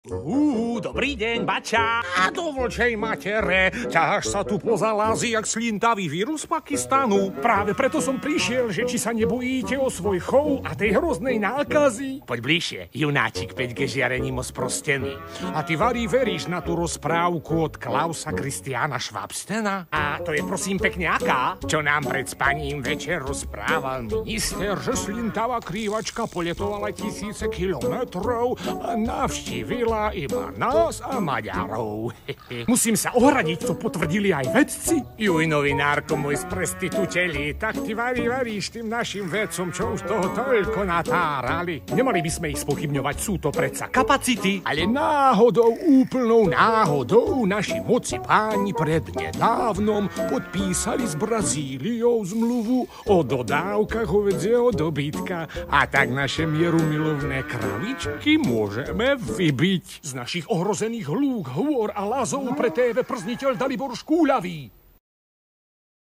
Dobrý deň, bača. A do vlčej matere. Ťaháš sa tu poza lázy, jak slintavý vírus z Pakistanu. Práve preto som prišiel, že či sa nebojíte o svoj chov a tej hroznej nákazy. Poď bližšie, junáčik 5G žiarením osprostený. A ty varí veríš na tú rozprávku od Klausa Christiana Schwabstena? A to je prosím pekne aká? Čo nám pred spaním večer rozprával minister, že slintavá krývačka poletovala tisíce kilometrov a navštívila iba nás a Maďarov. Musím sa ohradiť, to potvrdili aj vedci. Juj, novinárko môj z prestitúteli, tak ty varíš tým našim vedcom, čo už toho toľko natárali. Nemali by sme ich spochybňovať, sú to predsa kapacity, ale náhodou, úplnou náhodou, naši moci páni prednedávnom podpísali s Brazíliou zmluvu o dodávkach hovedzieho dobytka a tak naše mierumilovné kravičky môžeme vybiť z našich ohrozených lúk, hôr a lazov pre TV przniteľ Dalibor Škúľavý.